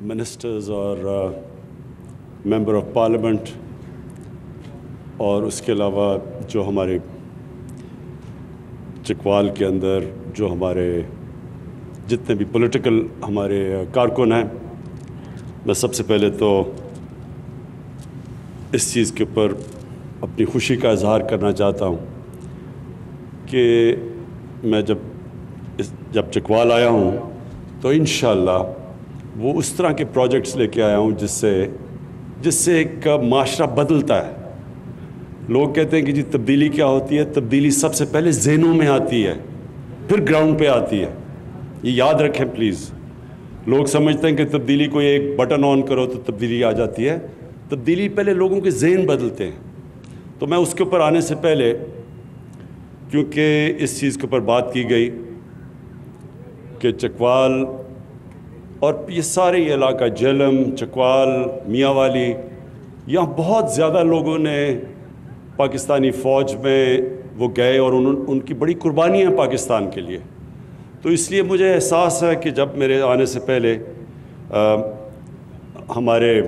Ministers اور member of parliament اور اس کے علاوہ جو ہمارے چکوال کے اندر جو ہمارے جتنے بھی پولیٹیکل ہمارے کارکن ہیں، میں سب سے پہلے تو اس چیز کے اوپر اپنی خوشی کا اظہار کرنا چاہتا ہوں کہ میں جب چکوال آیا ہوں تو انشاءاللہ وہ اس طرح کے پروجیکٹس لے کے آیا ہوں جس سے ایک معاشرہ بدلتا ہے۔ لوگ کہتے ہیں کہ جی تبدیلی کیا ہوتی ہے؟ تبدیلی سب سے پہلے ذہنوں میں آتی ہے، پھر گراؤنڈ پہ آتی ہے۔ یہ یاد رکھیں پلیز۔ لوگ سمجھتے ہیں کہ تبدیلی کوئی ایک بٹن آن کرو تو تبدیلی آ جاتی ہے۔ تبدیلی پہلے لوگوں کے ذہن بدلتے ہیں۔ تو میں اس کے اوپر آنے سے پہلے، کیونکہ اس چیز کے اوپر بات کی گئی کہ چکوال اور یہ سارے یہ علاقہ جہلم، چکوال، میاں والی، یہاں بہت زیادہ لوگوں نے پاکستانی فوج میں وہ گئے اور ان کی بڑی قربانیاں ہیں پاکستان کے لیے۔ تو اس لیے مجھے احساس ہے کہ جب میرے آنے سے پہلے ہمارے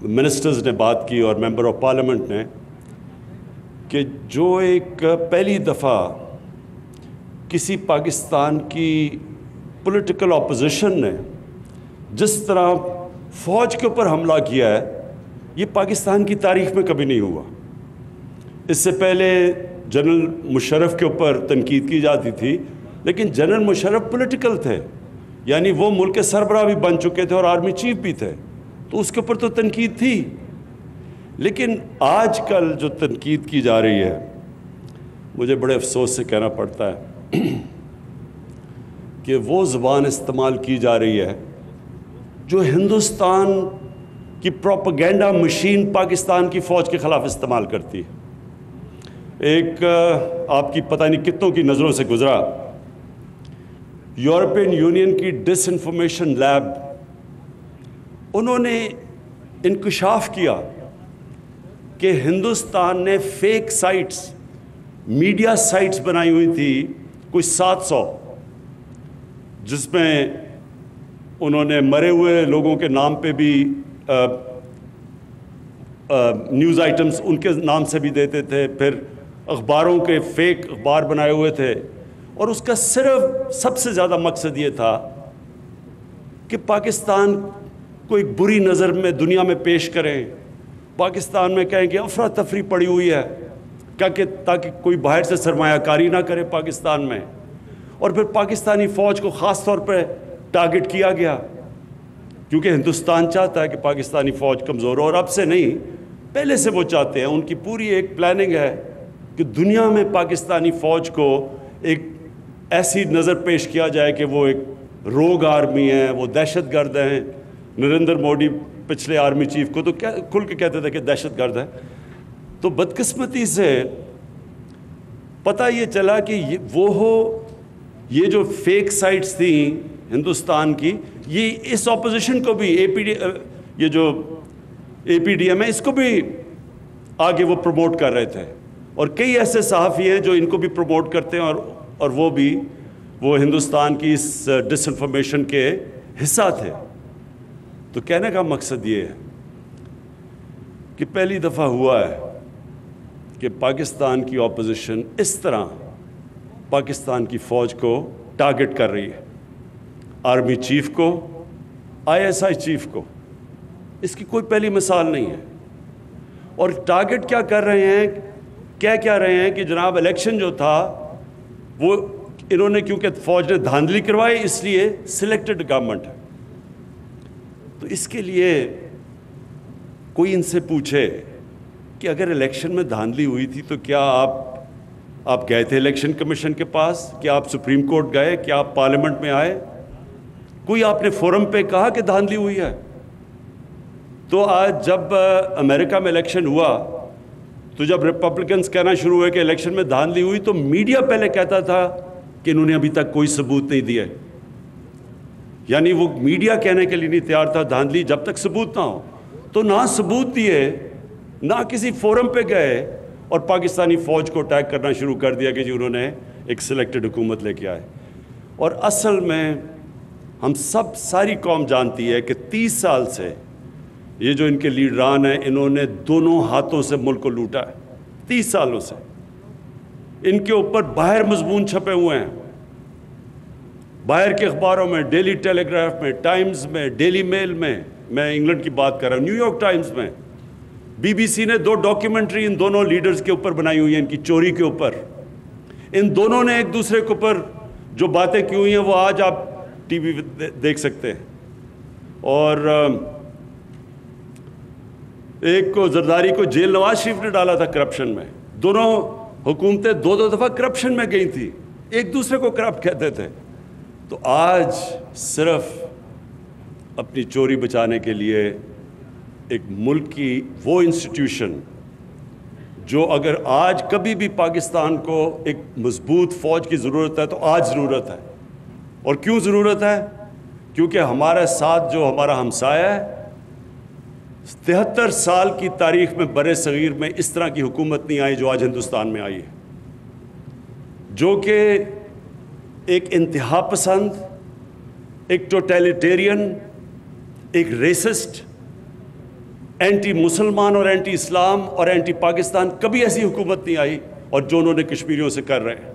منسٹرز نے بات کی اور ممبر آف پارلیمنٹ نے کہ جو ایک پہلی دفعہ کسی پاکستان کی پولیٹیکل اپوزیشن نے جس طرح فوج کے اوپر حملہ کیا ہے، یہ پاکستان کی تاریخ میں کبھی نہیں ہوا۔ اس سے پہلے جنرل مشرف کے اوپر تنقید کی جاتی تھی، لیکن جنرل مشرف پولیٹیکل تھے، یعنی وہ ملک کے سربراہ بھی بن چکے تھے اور آرمی چیف بھی تھے، تو اس کے اوپر تو تنقید تھی۔ لیکن آج کل جو تنقید کی جا رہی ہے، مجھے بڑے افسوس سے کہنا پڑتا ہے کہ وہ زبان استعمال کی جا رہی ہے جو ہندوستان کی پروپیگنڈا مشین پاکستان کی فوج کے خلاف استعمال کرتی ہے۔ ایک آپ کی پتہ نہیں کتنوں کی نظروں سے گزرا، یورپین یونین کی ڈس انفارمیشن لیب، انہوں نے انکشاف کیا کہ ہندوستان نے فیک سائٹس، میڈیا سائٹس بنائی ہوئی تھی کوئی 700، جس میں انہوں نے مرے ہوئے لوگوں کے نام پہ بھی نیوز آئٹمز ان کے نام سے بھی دیتے تھے، پھر اخباروں کے فیک اخبار بنائے ہوئے تھے، اور اس کا صرف سب سے زیادہ مقصد یہ تھا کہ پاکستان کو ایک بری نظر میں دنیا میں پیش کریں، پاکستان میں کہیں کہ افراتفری پڑی ہوئی ہے تاکہ کوئی باہر سے سرمایہ کاری نہ کرے پاکستان میں۔ اور پھر پاکستانی فوج کو خاص طور پہ ٹارگٹ کیا گیا، کیونکہ ہندوستان چاہتا ہے کہ پاکستانی فوج کمزور ہو، اور اب سے نہیں، پہلے سے وہ چاہتے ہیں۔ ان کی پوری ایک پلاننگ ہے کہ دنیا میں پاکستانی فوج کو ایک ایسی نظر پیش کیا جائے کہ وہ ایک روگ آرمی ہے، وہ دہشت گرد ہیں۔ نریندر مودی پچھلے آرمی چیف کو تو کھل کے کہتے تھے کہ دہشت گرد ہے۔ تو بدقسمتی سے پتہ یہ چلا کہ یہ جو فیک سائٹس تھیں ہندوستان کی، یہ اس اپوزیشن کو بھی یہ جو اے پی ڈی ایم ہے، اس کو بھی آگے وہ پروموٹ کر رہے تھے، اور کئی ایسے صحافی ہیں جو ان کو بھی پروموٹ کرتے ہیں، اور وہ ہندوستان کی اس ڈس انفارمیشن کے حصہ تھے۔ تو کہنے کا مقصد یہ ہے کہ پہلی دفعہ ہوا ہے کہ پاکستان کی اپوزیشن اس طرح پاکستان کی فوج کو ٹارگٹ کر رہی ہے، آرمی چیف کو، آئی ایس آئی چیف کو۔ اس کی کوئی پہلی مثال نہیں ہے۔ اور ٹارگٹ کیا کر رہے ہیں، کیا رہے ہیں کہ جناب الیکشن جو تھا وہ انہوں نے، کیونکہ فوج نے دھاندلی کروائی، اس لیے سلیکٹڈ گورنمنٹ ہے۔ تو اس کے لیے کوئی ان سے پوچھے کہ اگر الیکشن میں دھاندلی ہوئی تھی تو کیا آپ گئے تھے الیکشن کمیشن کے پاس؟ کیا آپ سپریم کورٹ گئے؟ کیا آپ پارلیمنٹ میں آئے؟ کوئی آپ نے فورم پہ کہا کہ دھاندلی ہوئی ہے؟ تو آج جب امریکہ میں الیکشن ہوا تو جب ریپبلکنز کہنا شروع ہوئے کہ الیکشن میں دھاندلی ہوئی، تو میڈیا پہلے کہتا تھا کہ انہوں نے ابھی تک کوئی ثبوت نہیں دیا۔ یعنی وہ میڈیا کہنے کے لیے نہیں تیار تھا دھاندلی جب تک ثبوت نہ ہو۔ تو نہ ثبوت دیے، نہ کسی فورم پہ گئے، اور پاکستانی فوج کو اٹیک کرنا شروع کر دیا کہ جی انہوں نے ایک سلیکٹڈ حکومت لے کے آئے۔ اور اصل میں ہم ساری قوم جانتی ہے کہ 30 سال سے یہ جو ان کے لیڈران ہیں انہوں نے دونوں ہاتھوں سے ملک کو لوٹا ہے. 30 سالوں سے ان کے اوپر باہر مضمون چھپے ہوئے ہیں، باہر کے اخباروں میں، ڈیلی ٹیلی گراف میں، ٹائمز میں، ڈیلی میل میں، میں انگلینڈ کی بات کر رہا ہوں، نیو یارک ٹائمز میں. BBC نے 2 ڈاکیومنٹری ان دونوں لیڈرز کے اوپر بنائی ہوئی ہیں، ان کی چوری کے اوپر. ان دونوں نے ایک دوسرے کے اوپر جو باتیں کی ہوئی ہیں وہ آج آپ ٹی وی دیکھ سکتے ہیں. اور ایک کو زرداری کو جیل نواز شریف نے ڈالا تھا کرپشن میں. دونوں حکومتیں 2 دفعہ کرپشن میں گئی تھی، ایک دوسرے کو کرپٹ کہتے تھے. تو آج صرف اپنی چوری بچانے کے لیے ایک ملک کی وہ انسٹیٹیوشن جو اگر آج کبھی بھی پاکستان کو ایک مضبوط فوج کی ضرورت ہے تو آج ضرورت ہے. اور کیوں ضرورت ہے؟ کیونکہ ہمارے ساتھ جو ہمارا ہمسایہ ہے، 73 سال کی تاریخ میں برِ صغیر میں اس طرح کی حکومت نہیں آئی جو آج ہندوستان میں آئی ہے، جو کہ ایک انتہا پسند، ایک ٹوٹیلیٹیرین، ایک ریسسٹ، اینٹی مسلمان اور اینٹی اسلام اور اینٹی پاکستان. کبھی ایسی حکومت نہیں آئی اور جو انہوں نے کشمیریوں سے کر رہے ہیں.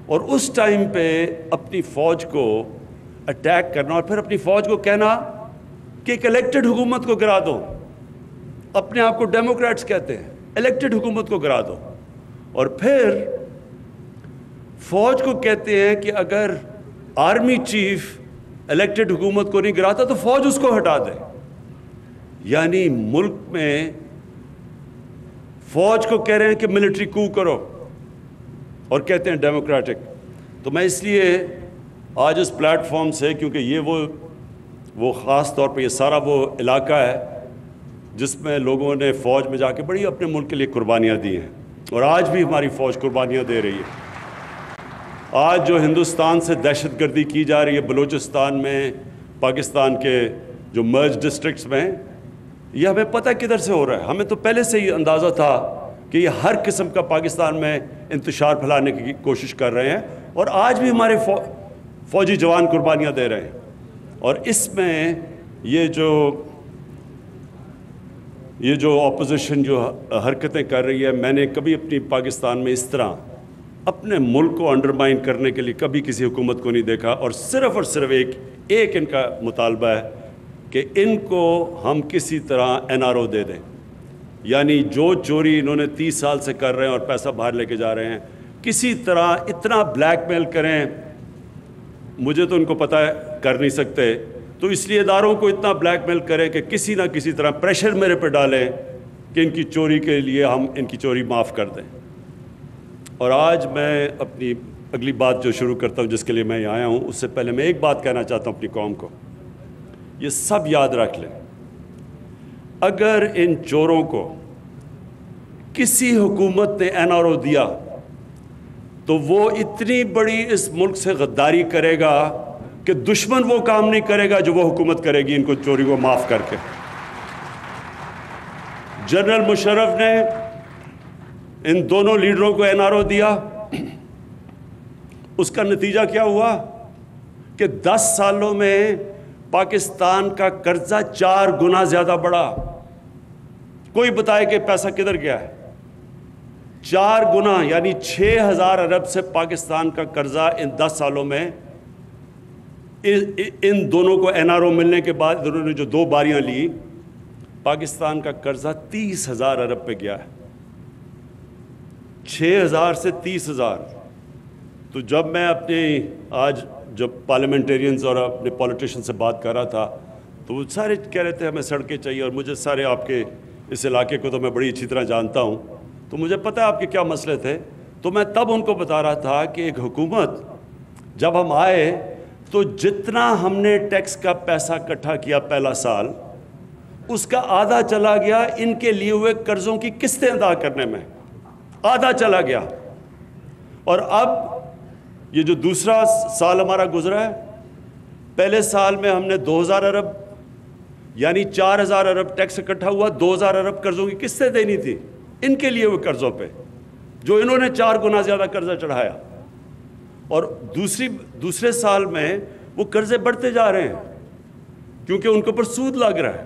اور اس ٹائم پہ اپنی فوج کو اٹیک کرنا اور پھر اپنی فوج کو کہنا کہ ایک الیکٹڈ حکومت کو گرا دو. اپنے آپ کو ڈیموکریٹس کہتے ہیں، الیکٹڈ حکومت کو گرا دو. اور پھر فوج کو کہتے ہیں کہ اگر آرمی چیف الیکٹڈ حکومت کو نہیں گراتا تو فوج اس کو ہٹا دے. یعنی ملک میں فوج کو کہہ رہے ہیں کہ ملٹری کو کرو اور کہتے ہیں ڈیموکریٹک. تو میں اس لیے آج اس پلیٹ فارم سے، کیونکہ یہ وہ خاص طور پہ یہ سارا وہ علاقہ ہے جس میں لوگوں نے فوج میں جا کے بڑی اپنے ملک کے لیے قربانیاں دی ہیں، اور آج بھی ہماری فوج قربانیاں دے رہی ہے. آج جو ہندوستان سے دہشت گردی کی جا رہی ہے بلوچستان میں، پاکستان کے جو مرج ڈسٹرکٹس میں، یہ ہمیں پتہ کدھر سے ہو رہا ہے. ہمیں تو پہلے سے ہی اندازہ تھا کہ یہ ہر قسم کا پاکستان میں انتشار پھیلانے کی کوشش کر رہے ہیں، اور آج بھی ہمارے فوجی جوان قربانیاں دے رہے ہیں. اور اس میں یہ جو اپوزیشن جو حرکتیں کر رہی ہے، میں نے کبھی اپنی پاکستان میں اس طرح اپنے ملک کو انڈرمائن کرنے کے لیے کبھی کسی حکومت کو نہیں دیکھا. اور صرف ایک ان کا مطالبہ ہے کہ ان کو ہم کسی طرح NRO دے دیں. یعنی جو چوری انہوں نے 30 سال سے کر رہے ہیں اور پیسہ باہر لے کے جا رہے ہیں، کسی طرح اتنا بلیک میل کریں. مجھے تو ان کو پتہ ہے کر نہیں سکتے، تو اس لیے اداروں کو اتنا بلیک میل کریں کہ کسی نہ کسی طرح پریشر میرے پہ ڈالیں کہ ان کی چوری کے لیے ہم ان کی چوری معاف کر دیں. اور آج میں اپنی اگلی بات جو شروع کرتا ہوں، جس کے لیے میں یہاں آیا ہوں، اس سے پہلے میں ایک بات کہنا چاہتا ہوں اپنی قوم کو. یہ سب یاد رکھ لیں، اگر ان چوروں کو کسی حکومت نے NRO دیا تو وہ اتنی بڑی اس ملک سے غداری کرے گا کہ دشمن وہ کام نہیں کرے گا جو وہ حکومت کرے گی ان کو چوری کو معاف کر کے. جنرل مشرف نے ان دونوں لیڈروں کو NRO دیا، اس کا نتیجہ کیا ہوا کہ 10 سالوں میں پاکستان کا قرضہ 4 گنا زیادہ بڑھا. کوئی بتائے کہ پیسہ کدھر گیا ہے؟ 4 گنا، یعنی 6,000 ارب سے پاکستان کا قرضہ ان 10 سالوں میں. ان دونوں کو NRO ملنے کے بعد انہوں نے جو 2 باریاں لی، پاکستان کا قرضہ 30,000 ارب پہ گیا ہے. 6,000 سے 30,000. تو جب میں آج جب پارلیمنٹیرینز اور اپنے پولیٹیشن سے بات کر رہا تھا تو وہ سارے کہہ رہے تھے ہمیں سڑکیں چاہیے، اور مجھے سارے آپ کے اس علاقے کو تو میں بڑی اچھی طرح جانتا ہوں، تو مجھے پتہ ہے آپ کے کیا مسئلے تھے. تو میں تب ان کو بتا رہا تھا کہ ایک حکومت جب ہم آئے تو جتنا ہم نے ٹیکس کا پیسہ اکٹھا کیا پہلا سال، اس کا آدھا چلا گیا ان کے لیے ہوئے قرضوں کی قسطیں ادا کرنے میں، آدھا چلا گیا. اور اب یہ جو دوسرا سال ہمارا گزرا ہے، پہلے سال میں ہم نے 2,000 ارب یعنی 4,000 ارب ٹیکس اکٹھا ہوا، 2,000 ارب قرضوں کی قسطیں دینی تھی ان کے لیے وہ قرضوں پہ، جو انہوں نے 4 گنا زیادہ قرضہ چڑھایا. اور دوسرے سال میں وہ قرضے بڑھتے جا رہے ہیں کیونکہ ان کے اوپر سود لگ رہا ہے.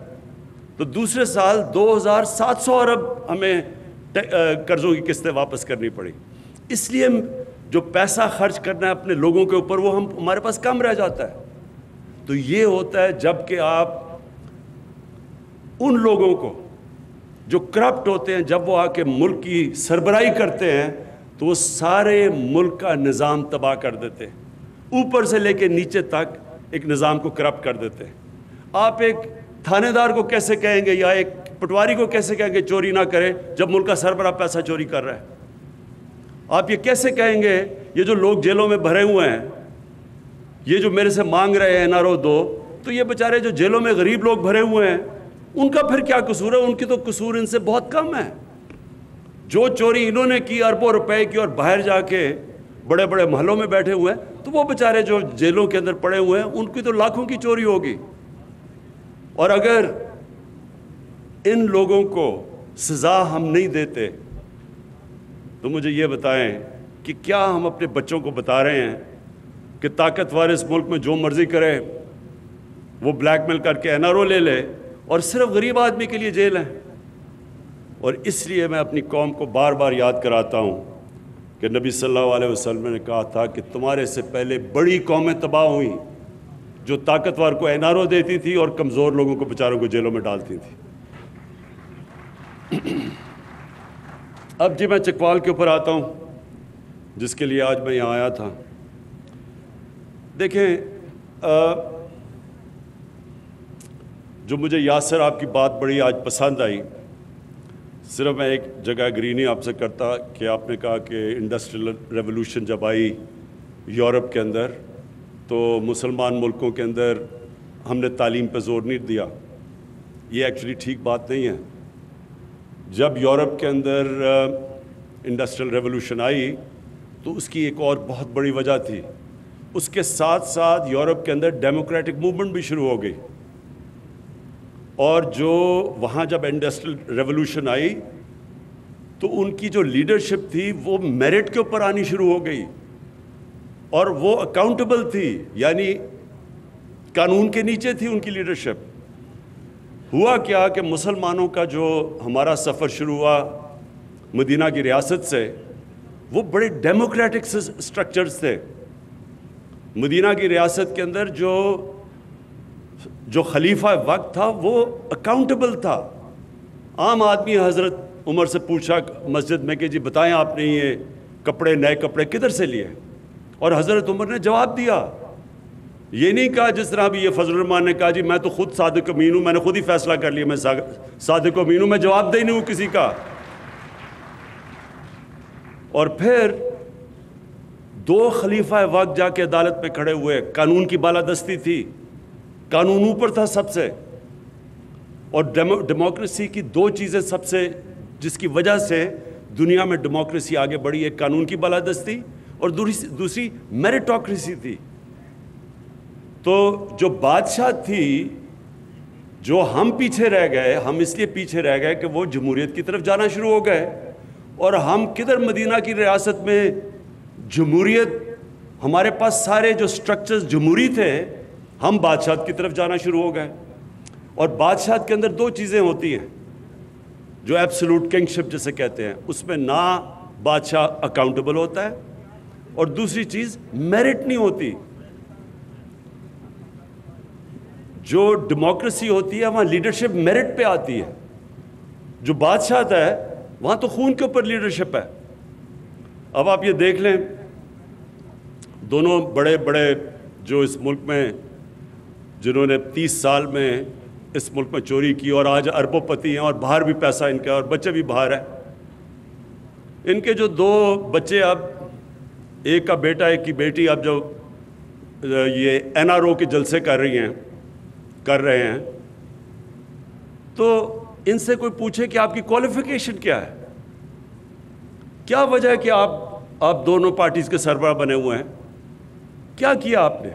تو دوسرے سال 2700 ارب ہمیں قرضوں کی قسطیں واپس کرنی پڑی. اس لیے جو پیسہ خرچ کرنا ہے اپنے لوگوں کے اوپر وہ ہمارے پاس کم رہ جاتا ہے. تو یہ ہوتا ہے جب کہ آپ ان لوگوں کو جو کرپٹ ہوتے ہیں جب وہ آ کے ملک کی سربراہی کرتے ہیں تو وہ سارے ملک کا نظام تباہ کر دیتے ہیں, اوپر سے لے کے نیچے تک ایک نظام کو کرپٹ کر دیتے ہیں. آپ ایک تھانے دار کو کیسے کہیں گے یا ایک پٹواری کو کیسے کہیں گے چوری نہ کرے جب ملک کا سربراہ پیسہ چوری کر رہا ہے؟ آپ یہ کیسے کہیں گے یہ جو لوگ جیلوں میں بھرے ہوئے ہیں, یہ جو میرے سے مانگ رہے ہیں NRO دو, تو یہ بیچارے جو جیلوں میں غریب لوگ بھرے ہوئے ہیں ان کا پھر کیا قصور ہے؟ ان کی تو قصور ان سے بہت کم ہے. جو چوری انہوں نے کی اربوں روپے کی اور باہر جا کے بڑے بڑے محلوں میں بیٹھے ہوئے ہیں, تو وہ بیچارے جو جیلوں کے اندر پڑے ہوئے ہیں ان کی تو لاکھوں کی چوری ہوگی. اور اگر ان لوگوں کو سزا ہم نہیں دیتے تو مجھے یہ بتائیں کہ کیا ہم اپنے بچوں کو بتا رہے ہیں کہ طاقتور اس ملک میں جو مرضی کرے وہ بلیک میل کر کے NRO لے لے اور صرف غریب آدمی کے لیے جیل ہے؟ اور اس لیے میں اپنی قوم کو بار بار یاد کراتا ہوں کہ نبی صلی اللہ علیہ وسلم نے کہا تھا کہ تمہارے سے پہلے بڑی قومیں تباہ ہوئیں جو طاقتور کو NRO دیتی تھی اور کمزور لوگوں کو بیچاروں کو جیلوں میں ڈالتی تھی. اب جی میں چکوال کے اوپر آتا ہوں جس کے لیے آج میں یہاں آیا تھا. دیکھیں جو مجھے یاسر آپ کی بات بڑی آج پسند آئی, صرف میں ایک جگہ اگری نہیں آپ سے کرتا کہ آپ نے کہا کہ انڈسٹریل ریولوشن جب آئی یورپ کے اندر تو مسلمان ملکوں کے اندر ہم نے تعلیم پہ زور نہیں دیا. یہ ایکچولی ٹھیک بات نہیں ہے. جب یورپ کے اندر انڈسٹریل ریولوشن آئی تو اس کی ایک اور بہت بڑی وجہ تھی, اس کے ساتھ ساتھ یورپ کے اندر ڈیموکریٹک موومنٹ بھی شروع ہو گئی. اور جو وہاں جب انڈسٹریل ریولوشن آئی تو ان کی جو لیڈرشپ تھی وہ میرٹ کے اوپر آنی شروع ہو گئی اور وہ اکاؤنٹیبل تھی, یعنی قانون کے نیچے تھی ان کی لیڈرشپ. ہوا کیا کہ مسلمانوں کا جو ہمارا سفر شروع ہوا مدینہ کی ریاست سے, وہ بڑے ڈیموکریٹک سٹرکچرز تھے. مدینہ کی ریاست کے اندر جو خلیفہ وقت تھا وہ اکاؤنٹیبل تھا. عام آدمی حضرت عمر سے پوچھا مسجد میں کہ جی بتائیں آپ نے یہ کپڑے نئے کپڑے کدھر سے لیے, اور حضرت عمر نے جواب دیا. یہ نہیں کہا جس طرح بھی یہ فضل الرحمان نے کہا جی میں تو خود صادق امین ہوں, میں نے خود ہی فیصلہ کر لیا میں صادق امین ہوں, میں جواب دہ نہیں ہوں کسی کا. اور پھر 2 خلیفہ وقت جا کے عدالت میں کھڑے ہوئے, قانون کی بالادستی تھی, قانون اوپر تھا سب سے. اور ڈیموکریسی کی 2 چیزیں سب سے جس کی وجہ سے دنیا میں ڈیموکریسی آگے بڑھی, ایک قانون کی بالادستی اور دوسری میریٹوکریسی تھی. تو جو بادشاہ تھی جو ہم پیچھے رہ گئے, ہم اس لیے پیچھے رہ گئے کہ وہ جمہوریت کی طرف جانا شروع ہو گئے, اور ہم کدھر مدینہ کی ریاست میں جمہوریت, ہمارے پاس سارے جو سٹرکچرز جمہوری تھے, ہم بادشاہت کی طرف جانا شروع ہو گئے. اور بادشاہت کے اندر 2 چیزیں ہوتی ہیں جو ایبسولوٹ کنگشپ جسے کہتے ہیں, اس میں نہ بادشاہ اکاؤنٹیبل ہوتا ہے اور دوسری چیز میرٹ نہیں ہوتی. جو ڈیموکریسی ہوتی ہے وہاں لیڈرشپ میرٹ پہ آتی ہے, جو بادشاہت ہے وہاں تو خون کے اوپر لیڈرشپ ہے. اب آپ یہ دیکھ لیں دونوں بڑے بڑے جو اس ملک میں جنہوں نے 30 سال میں اس ملک میں چوری کی اور آج اربوں پتی ہیں اور باہر بھی پیسہ ان کا اور بچے بھی باہر ہیں, ان کے جو 2 بچے, اب ایک کا بیٹا ایک کی بیٹی اب جو یہ NRO کے جلسے کر رہے ہیں, تو ان سے کوئی پوچھے کہ آپ کی کوالیفیکیشن کیا ہے, کیا وجہ ہے کہ آپ دونوں پارٹیز کے سربراہ بنے ہوئے ہیں, کیا کیا آپ نے؟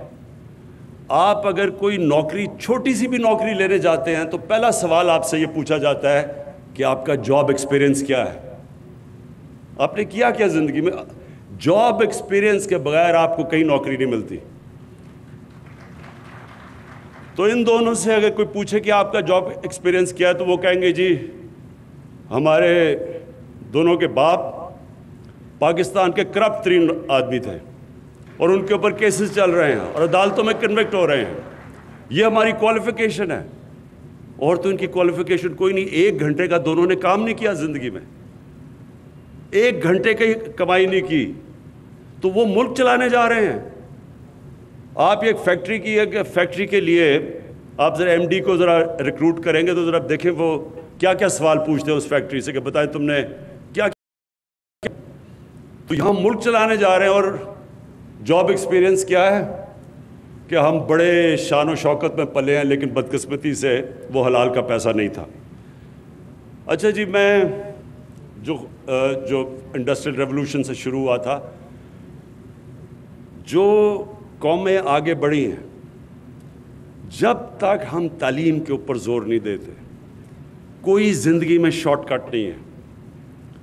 آپ اگر کوئی نوکری, چھوٹی سی بھی نوکری لینے جاتے ہیں تو پہلا سوال آپ سے یہ پوچھا جاتا ہے کہ آپ کا جاب ایکسپیرینس کیا ہے, آپ نے کیا کیا زندگی میں. جاب ایکسپیرینس کے بغیر آپ کو کہیں نوکری نہیں ملتی. تو ان دونوں سے اگر کوئی پوچھے کہ آپ کا جاب ایکسپیرینس کیا ہے تو وہ کہیں گے جی ہمارے دونوں کے باپ پاکستان کے کرپٹ ترین آدمی تھے اور ان کے اوپر کیسز چل رہے ہیں اور عدالتوں میں کنوکٹ ہو رہے ہیں، یہ ہماری کوالیفیکیشن ہے۔ اور تو ان کی کوالیفیکیشن کوئی نہیں، 1 گھنٹے کا دونوں نے کام نہیں کیا زندگی میں، 1 گھنٹے کی کمائی نہیں کی، تو وہ ملک چلانے جا رہے ہیں۔ آپ ایک فیکٹری کی ہے کہ فیکٹری کے لیے آپ ذرا ایم ڈی کو ذرا ریکروٹ کریں گے تو ذرا دیکھیں وہ کیا کیا سوال پوچھتے ہیں اس فیکٹری سے کہ بتائیں تم نے کیا کیا۔ تو یہاں ملک چلانے جا رہے ہیں اور جاب ایکسپیرینس کیا ہے کہ ہم بڑے شان و شوکت میں پلے ہیں لیکن بدقسمتی سے وہ حلال کا پیسہ نہیں تھا۔ اچھا جی، میں جو انڈسٹریل ریولوشن سے شروع ہوا تھا، جو قومیں آگے بڑھی ہیں، جب تک ہم تعلیم کے اوپر زور نہیں دیتے کوئی زندگی میں شارٹ کٹ نہیں ہے۔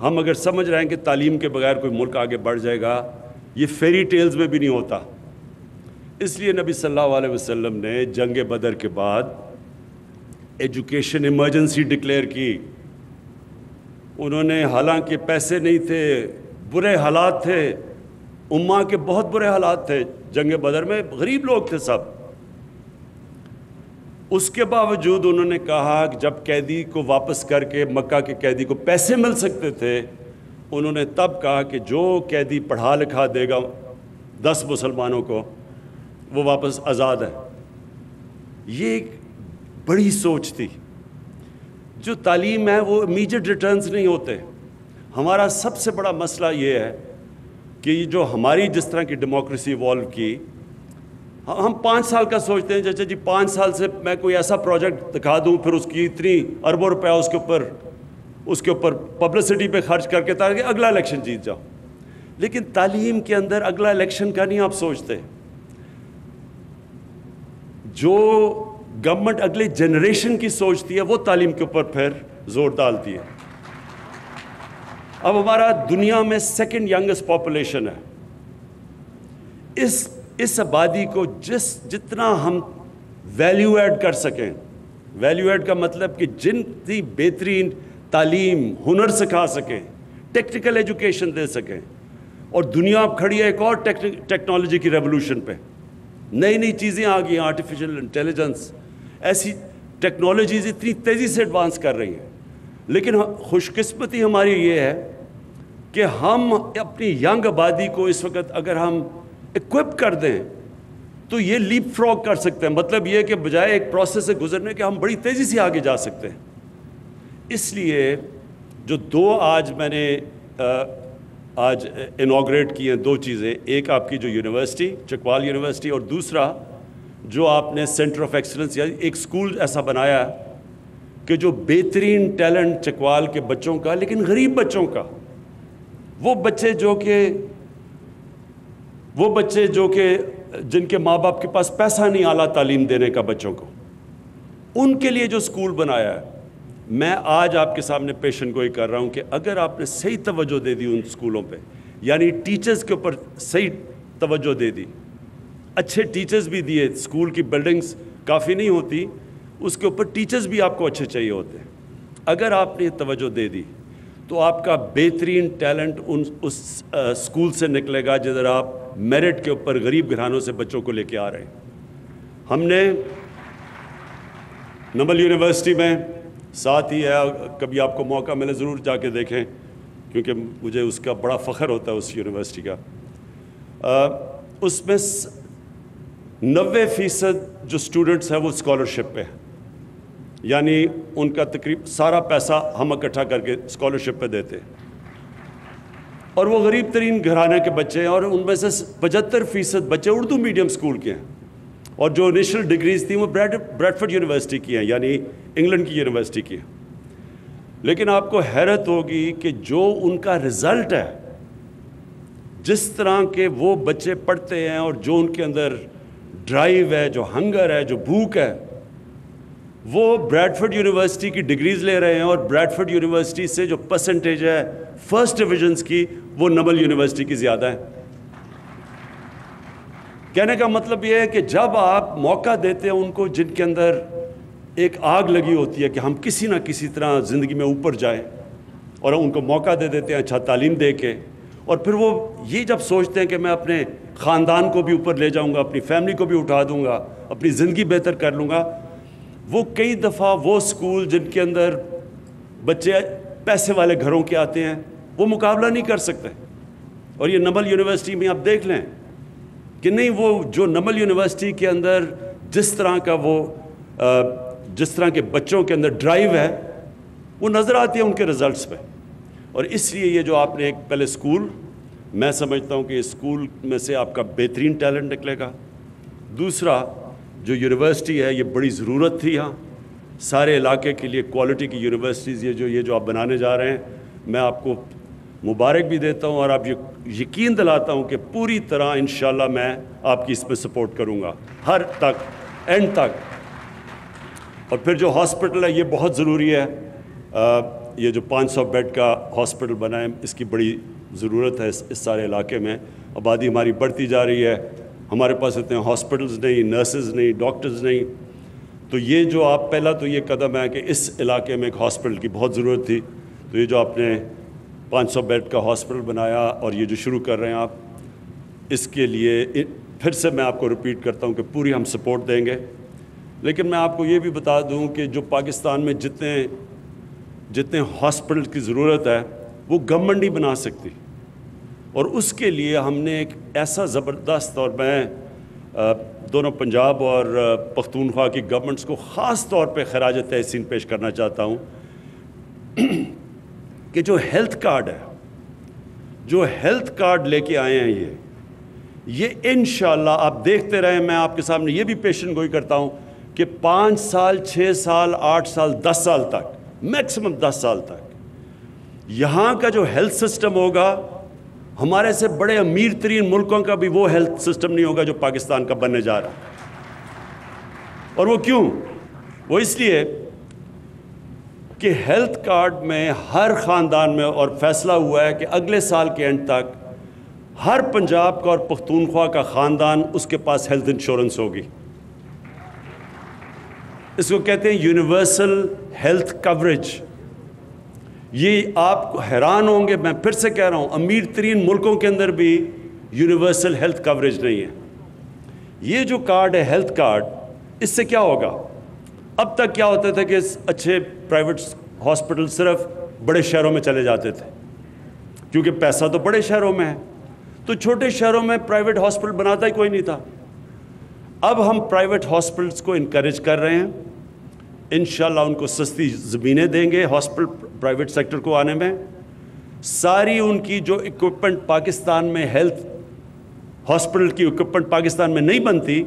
ہم اگر سمجھ رہے ہیں کہ تعلیم کے بغیر کوئی ملک آگے بڑھ جائے گا، یہ فیری ٹیلز میں بھی نہیں ہوتا۔ اس لیے نبی صلی اللہ علیہ وسلم نے جنگ بدر کے بعد ایجوکیشن ایمرجنسی ڈکلیئر کی۔ انہوں نے، حالانکہ پیسے نہیں تھے، برے حالات تھے، امہ کے بہت برے حالات تھے، جنگ بدر میں غریب لوگ تھے سب، اس کے باوجود انہوں نے کہا کہ جب قیدی کو واپس کر کے مکہ کے قیدی کو پیسے مل سکتے تھے، انہوں نے تب کہا کہ جو قیدی پڑھا لکھا دے گا 10 مسلمانوں کو وہ واپس آزاد ہے۔ یہ ایک بڑی سوچ تھی۔ جو تعلیم ہے وہ امیجیٹ ریٹرنز نہیں ہوتے۔ ہمارا سب سے بڑا مسئلہ یہ ہے کہ یہ جو ہماری جس طرح کی ڈیموکریسی ایوالو کی، ہم 5 سال کا سوچتے ہیں، چچا جی 5 سال سے میں کوئی ایسا پروجیکٹ دکھا دوں، پھر اس کی اتنی اربوں روپیہ اس کے اوپر پبلسٹی پہ خرچ کر کے تاکہ اگلا الیکشن جیت جاؤ۔ لیکن تعلیم کے اندر اگلا الیکشن کا نہیں آپ سوچتے۔ جو گورنمنٹ اگلے جنریشن کی سوچتی ہے وہ تعلیم کے اوپر پھر زور ڈالتی ہے۔ اب ہمارا دنیا میں 2nd ینگسٹ پاپولیشن ہے۔ اس آبادی کو جتنا ہم ویلیو ایڈ کر سکیں، ویلیو ایڈ کا مطلب کہ جتنی بہترین تعلیم، ہنر سکھا سکیں، ٹیکنیکل ایجوکیشن دے سکیں، اور دنیا اب کھڑی ہے ایک اور ٹیکنالوجی کی ریولوشن پہ، نئی نئی چیزیں آ گئی ہیں، آرٹیفیشل انٹیلیجنس، ایسی ٹیکنالوجیز اتنی تیزی سے ایڈوانس کر رہی ہیں۔ لیکن خوش قسمتی ہماری یہ ہے کہ ہم اپنی ینگ آبادی کو اس وقت اگر ہم اکوپ کر دیں تو یہ لیپ فراگ کر سکتے ہیں۔ مطلب یہ کہ بجائے ایک پروسیس سے گزرنے کے ہم بڑی تیزی سے آگے جا سکتے ہیں۔ اس لیے جو 2 آج میں نے آج انوگریٹ کی ہیں 2 چیزیں، ایک آپ کی جو یونیورسٹی چکوال یونیورسٹی، اور دوسرا جو آپ نے سینٹر آف ایکسلنس یا ایک اسکول ایسا بنایا کہ جو بہترین ٹیلنٹ چکوال کے بچوں کا، لیکن غریب بچوں کا، وہ بچے جو کہ جن کے ماں باپ کے پاس پیسہ نہیں اعلیٰ تعلیم دینے کا بچوں کو، ان کے لیے جو اسکول بنایا ہے، میں آج آپ کے سامنے پیشن گوئی کر رہا ہوں کہ اگر آپ نے صحیح توجہ دے دی ان اسکولوں پہ، یعنی ٹیچرز کے اوپر صحیح توجہ دے دی، اچھے ٹیچرز بھی دیے، اسکول کی بلڈنگز کافی نہیں ہوتی، اس کے اوپر ٹیچرز بھی آپ کو اچھے چاہیے ہوتے ہیں، اگر آپ نے توجہ دے دی تو آپ کا بہترین ٹیلنٹ اس اسکول سے نکلے گا جدھر آپ میرٹ کے اوپر غریب گھرانوں سے بچوں کو لے کے آ رہے ہیں۔ ہم نے نمل یونیورسٹی میں ساتھ ہی ہے، کبھی آپ کو موقع ملے ضرور جا کے دیکھیں، کیونکہ مجھے اس کا بڑا فخر ہوتا ہے اس یونیورسٹی کا۔ اس میں 90% جو اسٹوڈنٹس ہیں وہ اسکالرشپ پہ ہیں، یعنی ان کا تقریباً سارا پیسہ ہم اکٹھا کر کے اسکالرشپ پہ دیتے ہیں، اور وہ غریب ترین گھرانے کے بچے ہیں، اور ان میں سے 75% بچے اردو میڈیم اسکول کے ہیں، اور جو انیشل ڈگریز تھیں وہ بریڈفورڈ یونیورسٹی کی ہیں، یعنی انگلینڈ کی یونیورسٹی کی ہیں۔ لیکن آپ کو حیرت ہوگی کہ جو ان کا رزلٹ ہے، جس طرح کے وہ بچے پڑھتے ہیں اور جو ان کے اندر ڈرائیو ہے، جو ہنگر ہے، جو بھوک ہے، وہ بریڈفورڈ یونیورسٹی کی ڈگریز لے رہے ہیں، اور بریڈفورڈ یونیورسٹی سے جو پرسنٹیج ہے فرسٹ ڈویژنز کی وہ نمل یونیورسٹی کی زیادہ ہے۔ کہنے کا مطلب یہ ہے کہ جب آپ موقع دیتے ہیں ان کو جن کے اندر ایک آگ لگی ہوتی ہے کہ ہم کسی نہ کسی طرح زندگی میں اوپر جائیں، اور ان کو موقع دے دیتے ہیں اچھا تعلیم دے کے، اور پھر وہ یہ جب سوچتے ہیں کہ میں اپنے خاندان کو بھی اوپر لے جاؤں گا، اپنی فیملی کو بھی اٹھا دوں گا، اپنی زندگی بہتر کر لوں گا، وہ کئی دفعہ وہ سکول جن کے اندر بچے پیسے والے گھروں کے آتے ہیں وہ مقابلہ نہیں کر سکتے۔ اور یہ نمل یونیورسٹی میں آپ دیکھ لیں کہ نہیں، وہ جو نمل یونیورسٹی کے اندر جس طرح کے بچوں کے اندر ڈرائیو ہے وہ نظر آتی ہے ان کے رزلٹس پہ۔ اور اس لیے یہ جو آپ نے ایک پہلے اسکول، میں سمجھتا ہوں کہ اسکول میں سے آپ کا بہترین ٹیلنٹ نکلے گا۔ دوسرا جو یونیورسٹی ہے یہ بڑی ضرورت تھی یہاں سارے علاقے کے لیے، کوالٹی کی یونیورسٹیز یہ جو آپ بنانے جا رہے ہیں، میں آپ کو مبارک بھی دیتا ہوں اور آپ یقین دلاتا ہوں کہ پوری طرح انشاءاللہ میں آپ کی اس میں سپورٹ کروں گا ہر تک، اینڈ تک۔ اور پھر جو ہاسپٹل ہے یہ بہت ضروری ہے، یہ جو 500 بیڈ کا ہاسپٹل بنا ہے اس کی بڑی ضرورت ہے اس سارے علاقے میں۔ آبادی ہماری بڑھتی جا رہی ہے، ہمارے پاس اتنے ہاسپٹلز نہیں، نرسز نہیں، ڈاکٹرز نہیں، تو یہ جو آپ پہلا تو یہ قدم ہے کہ اس علاقے میں ایک ہاسپٹل کی بہت ضرورت تھی، تو یہ جو آپ نے 500 بیڈ کا ہاسپٹل بنایا اور یہ جو شروع کر رہے ہیں آپ، اس کے لیے پھر سے میں آپ کو ریپیٹ کرتا ہوں کہ پوری ہم سپورٹ دیں گے۔ لیکن میں آپ کو یہ بھی بتا دوں کہ جو پاکستان میں جتنے ہاسپٹل کی ضرورت ہے وہ گورنمنٹ نہیں بنا سکتی، اور اس کے لیے ہم نے ایک ایسا زبردست، اور میں دونوں پنجاب اور پختونخوا کی گورنمنٹس کو خاص طور پہ خراج تحسین پیش کرنا چاہتا ہوں کہ جو ہیلتھ کارڈ ہے، جو ہیلتھ کارڈ لے کے آئے ہیں یہ انشاءاللہ آپ دیکھتے رہیں۔ میں آپ کے سامنے یہ بھی پیشن گوئی کرتا ہوں کہ 5 سال 6 سال 8 سال 10 سال تک، میکسیمم 10 سال تک یہاں کا جو ہیلتھ سسٹم ہوگا، ہمارے سے بڑے امیر ترین ملکوں کا بھی وہ ہیلتھ سسٹم نہیں ہوگا جو پاکستان کا بننے جا رہا ہے۔ اور وہ کیوں؟ وہ اس لیے کہ ہیلتھ کارڈ میں ہر خاندان میں، اور فیصلہ ہوا ہے کہ اگلے سال کے اینڈ تک ہر پنجاب کا اور پختونخوا کا خاندان اس کے پاس ہیلتھ انشورنس ہوگی۔ اس کو کہتے ہیں یونیورسل ہیلتھ کوریج۔ یہ آپ حیران ہوں گے، میں پھر سے کہہ رہا ہوں، امیر ترین ملکوں کے اندر بھی یونیورسل ہیلتھ کوریج نہیں ہے۔ یہ جو کارڈ ہے ہیلتھ کارڈ، اس سے کیا ہوگا؟ اب تک کیا ہوتا تھا کہ اچھے پرائیویٹ ہاسپٹل صرف بڑے شہروں میں چلے جاتے تھے کیونکہ پیسہ تو بڑے شہروں میں ہے، تو چھوٹے شہروں میں پرائیویٹ ہاسپٹل بناتا ہی کوئی نہیں تھا۔ اب ہم پرائیویٹ ہاسپٹلس کو انکریج کر رہے ہیں، انشاءاللہ ان کو سستی زمینیں دیں گے ہاسپٹل پرائیویٹ سیکٹر کو آنے میں۔ ساری ان کی جو اکوپمنٹ پاکستان میں، ہیلتھ ہاسپٹل کی اکوپمنٹ پاکستان میں نہیں بنتی،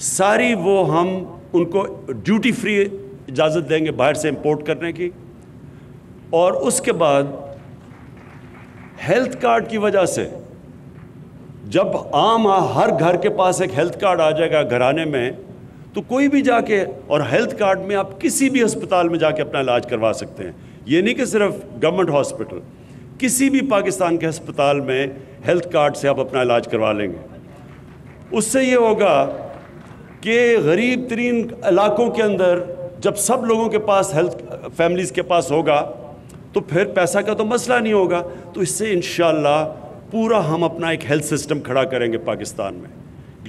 ساری وہ ہم ان کو ڈیوٹی فری اجازت دیں گے باہر سے امپورٹ کرنے کی۔ اور اس کے بعد ہیلتھ کارڈ کی وجہ سے جب عام ہر گھر کے پاس ایک ہیلتھ کارڈ آ جائے گا گھرانے میں، تو کوئی بھی جا کے، اور ہیلتھ کارڈ میں آپ کسی بھی ہسپتال میں جا کے اپنا علاج کروا سکتے ہیں۔ یہ نہیں کہ صرف گورنمنٹ ہاسپٹل، کسی بھی پاکستان کے ہسپتال میں ہیلتھ کارڈ سے آپ اپنا علاج کروا لیں گے۔ اس سے یہ ہوگا کہ غریب ترین علاقوں کے اندر جب سب لوگوں کے پاس ہیلتھ فیملیز کے پاس ہوگا تو پھر پیسہ کا تو مسئلہ نہیں ہوگا، تو اس سے انشاءاللہ پورا ہم اپنا ایک ہیلتھ سسٹم کھڑا کریں گے پاکستان میں،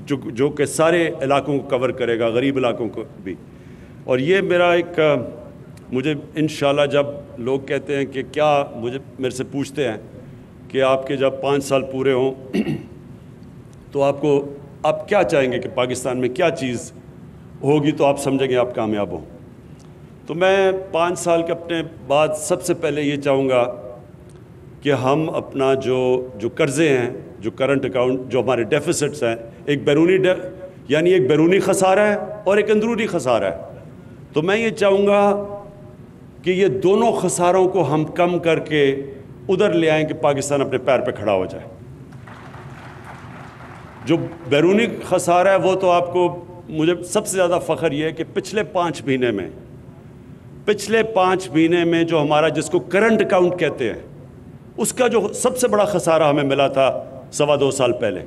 جو کہ سارے علاقوں کو کور کرے گا، غریب علاقوں کو بھی۔ اور یہ میرا ایک، مجھے انشاءاللہ جب لوگ کہتے ہیں کہ کیا، میرے سے پوچھتے ہیں کہ آپ کے جب 5 سال پورے ہوں تو آپ کیا چاہیں گے کہ پاکستان میں کیا چیز ہوگی تو آپ سمجھیں گے آپ کامیاب ہوں؟ تو میں 5 سال کے اپنے بعد سب سے پہلے یہ چاہوں گا کہ ہم اپنا جو قرضے ہیں، جو کرنٹ اکاؤنٹ، جو ہمارے ڈیفیسٹس ہیں، ایک بیرونی خسارہ ہے اور ایک اندرونی خسارہ ہے، تو میں یہ چاہوں گا کہ یہ دونوں خساروں کو ہم کم کر کے ادھر لے آئیں کہ پاکستان اپنے پیر پہ کھڑا ہو جائے۔ جو بیرونی خسارہ ہے وہ تو آپ کو، مجھے سب سے زیادہ فخر یہ ہے کہ پچھلے 5 مہینے میں جو ہمارا، جس کو کرنٹ اکاؤنٹ کہتے ہیں، اس کا جو سب سے بڑا خسارہ ہمیں ملا تھا 2.25 سال پہلے،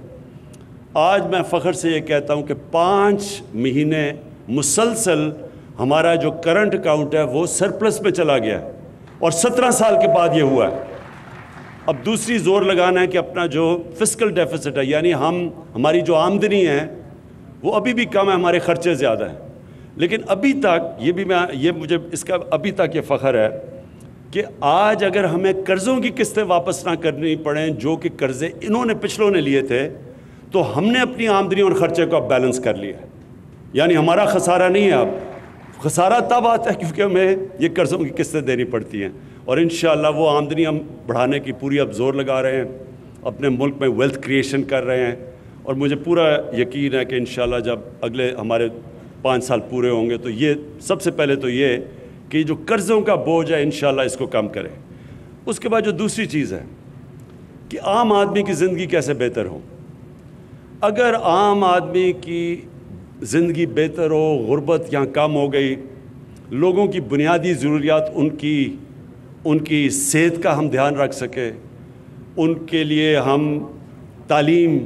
آج میں فخر سے یہ کہتا ہوں کہ 5 مہینے مسلسل ہمارا جو کرنٹ اکاؤنٹ ہے وہ سرپلس میں چلا گیا ہے، اور 17 سال کے بعد یہ ہوا ہے۔ اب دوسری زور لگانا ہے کہ اپنا جو فسکل ڈیفیسٹ ہے، یعنی ہماری جو آمدنی ہے وہ ابھی بھی کم ہے، ہمارے خرچے زیادہ ہیں، لیکن ابھی تک مجھے اس کا ابھی تک یہ فخر ہے کہ آج اگر ہمیں قرضوں کی قسطیں واپس نہ کرنی پڑیں جو کہ قرضے انہوں نے پچھلوں نے لیے تھے، تو ہم نے اپنی آمدنی اور خرچے کو اب بیلنس کر لیا ہے، یعنی ہمارا خسارہ نہیں ہے۔ اب خسارہ تب آتا ہے کیونکہ ہمیں یہ قرضوں کی قسطیں دینی پڑتی ہیں، اور انشاءاللہ وہ آمدنی ہم بڑھانے کی پوری اب زور لگا رہے ہیں، اپنے ملک میں ویلتھ کریشن کر رہے ہیں، اور مجھے پورا یقین ہے کہ انشاءاللہ جب اگلے ہمارے 5 سال پورے ہوں گے تو یہ سب سے پہلے تو یہ کہ جو قرضوں کا بوجھ ہے انشاءاللہ اس کو کم کریں۔ اس کے بعد جو دوسری چیز ہے کہ عام آدمی کی زندگی کیسے بہتر ہو۔ اگر عام آدمی کی زندگی بہتر ہو، غربت یہاں کم ہو گئی، لوگوں کی بنیادی ضروریات ان کی صحت کا ہم دھیان رکھ سکیں، ان کے لیے ہم تعلیم،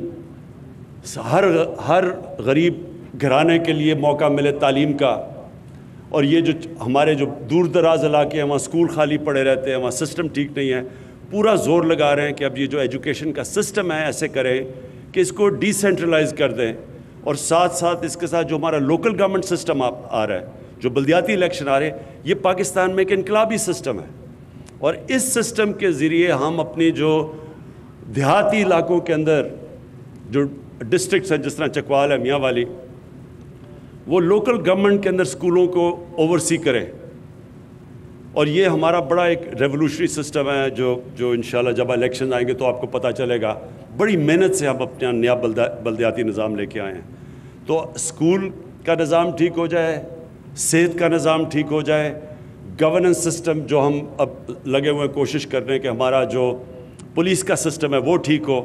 ہر غریب گھرانے کے لیے موقع ملے تعلیم کا، اور یہ جو ہمارے جو دور دراز علاقے ہیں وہاں اسکول خالی پڑے رہتے ہیں، وہاں سسٹم ٹھیک نہیں ہے، پورا زور لگا رہے ہیں کہ اب یہ جو ایجوکیشن کا سسٹم ہے ایسے کریں کہ اس کو ڈی سینٹرلائز کر دیں، اور ساتھ ساتھ اس کے ساتھ جو ہمارا لوکل گورنمنٹ سسٹم آ رہا ہے، جو بلدیاتی الیکشن آ رہے ہیں، یہ پاکستان میں ایک انقلابی سسٹم ہے، اور اس سسٹم کے ذریعے ہم اپنی جو دیہاتی علاقوں کے اندر جو ڈسٹرکٹس ہیں، جس طرح چکوال ہے، میاں والی، وہ لوکل گورنمنٹ کے اندر اسکولوں کو اوورسی کریں، اور یہ ہمارا بڑا ایک ریولوشنری سسٹم ہے جو انشاءاللہ جب الیکشن آئیں گے تو آپ کو پتہ چلے گا۔ بڑی محنت سے ہم اپنا نیا بلدیاتی نظام لے کے آئے ہیں، تو اسکول کا نظام ٹھیک ہو جائے، صحت کا نظام ٹھیک ہو جائے، گورننس سسٹم جو ہم اب لگے ہوئے کوشش کر رہے ہیں کہ ہمارا جو پولیس کا سسٹم ہے وہ ٹھیک ہو،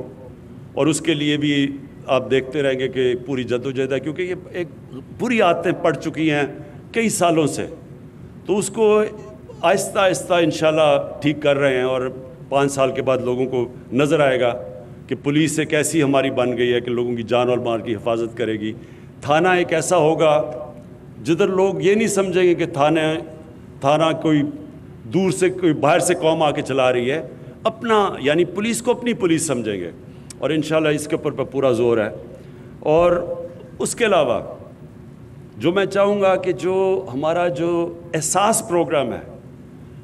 اور اس کے لیے بھی آپ دیکھتے رہیں گے کہ پوری جدوجہد ہے، کیونکہ یہ ایک بری عادتیں پڑ چکی ہیں کئی سالوں سے، تو اس کو آہستہ آہستہ انشاءاللہ ٹھیک کر رہے ہیں، اور 5 سال کے بعد لوگوں کو نظر آئے گا کہ پولیس ایک ایسی ہماری بن گئی ہے کہ لوگوں کی جان اور مال کی حفاظت کرے گی۔ تھانہ ایک ایسا ہوگا جدھر لوگ یہ نہیں سمجھیں گے کہ تھانہ کوئی دور سے کوئی باہر سے قوم آ کے چلا رہی ہے، اپنا یعنی پولیس کو اپنی پولیس سمجھیں گے، اور انشاءاللہ اس کے اوپر پورا زور ہے۔ اور اس کے علاوہ جو میں چاہوں گا کہ جو ہمارا جو احساس پروگرام ہے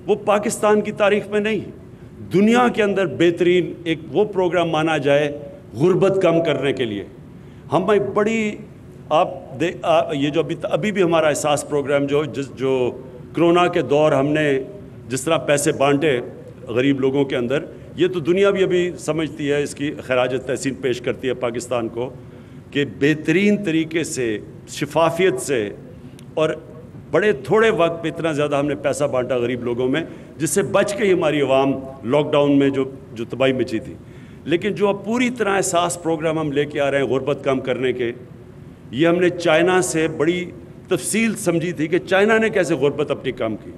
وہ پاکستان کی تاریخ میں نہیں، دنیا کے اندر بہترین ایک وہ پروگرام مانا جائے غربت کم کرنے کے لیے۔ ہم ایک بڑی یہ جو ابھی بھی ہمارا احساس پروگرام جو کرونا کے دور ہم نے جس طرح پیسے بانٹے غریب لوگوں کے اندر، یہ تو دنیا بھی ابھی سمجھتی ہے، اس کی خراج تحسین پیش کرتی ہے پاکستان کو کہ بہترین طریقے سے شفافیت سے اور بڑے تھوڑے وقت پہ اتنا زیادہ ہم نے پیسہ بانٹا غریب لوگوں میں، جس سے بچ کے ہی ہماری عوام لاک ڈاؤن میں جو تباہی مچی تھی۔ لیکن جو اب پوری طرح احساس پروگرام ہم لے کے آ رہے ہیں غربت کم کرنے کے، یہ ہم نے چائنا سے بڑی تفصیل سمجھی تھی کہ چائنا نے کیسے غربت اپنی کم کی۔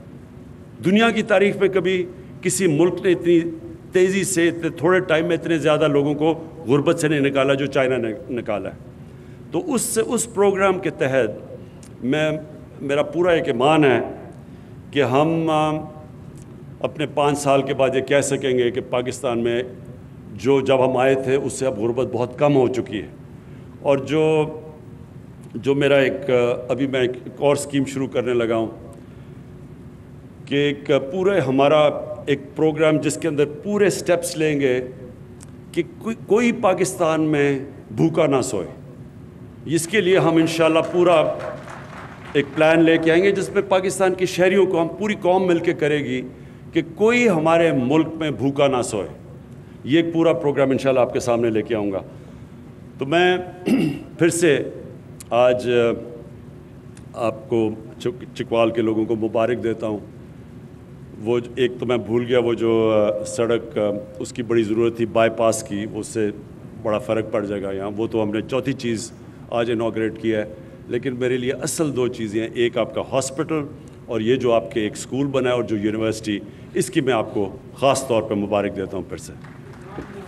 دنیا کی تاریخ میں کبھی کسی ملک نے اتنی تیزی سے اتنے تھوڑے ٹائم میں اتنے زیادہ لوگوں کو غربت سے نہیں نکالا جو چائنا نے نکالا ہے۔ تو اس پروگرام کے تحت میرا پورا ایک ایمان ہے کہ ہم اپنے 5 سال کے بعد یہ کہہ سکیں گے کہ پاکستان میں جب ہم آئے تھے اس سے اب غربت بہت کم ہو چکی ہے، اور جو میرا ابھی میں ایک اور اسکیم شروع کرنے لگا ہوں کہ ایک پورے ہمارا ایک پروگرام جس کے اندر پورے سٹیپس لیں گے کہ کوئی پاکستان میں بھوکا نہ سوئے۔ اس کے لیے ہم انشاءاللہ پورا ایک پلان لے کے آئیں گے جس میں پاکستان کے شہریوں کو ہم پوری قوم مل کے کرے گی کہ کوئی ہمارے ملک میں بھوکا نہ سوئے۔ یہ ایک پورا پروگرام انشاءاللہ آپ کے سامنے لے کے آؤں گا۔ تو میں پھر سے آج آپ کو چکوال کے لوگوں کو مبارک دیتا ہوں۔ وہ ایک تو میں بھول گیا، وہ جو سڑک اس کی بڑی ضرورت تھی بائی پاس کی، اس سے بڑا فرق پڑ جائے گا یہاں، وہ تو ہم نے چوتھی چیز آج انوگریٹ کیا ہے۔ لیکن میرے لیے اصل 2 چیزیں ہیں، ایک آپ کا ہاسپٹل اور یہ جو آپ کے ایک اسکول بنا ہے اور جو یونیورسٹی، اس کی میں آپ کو خاص طور پہ مبارک دیتا ہوں پھر سے۔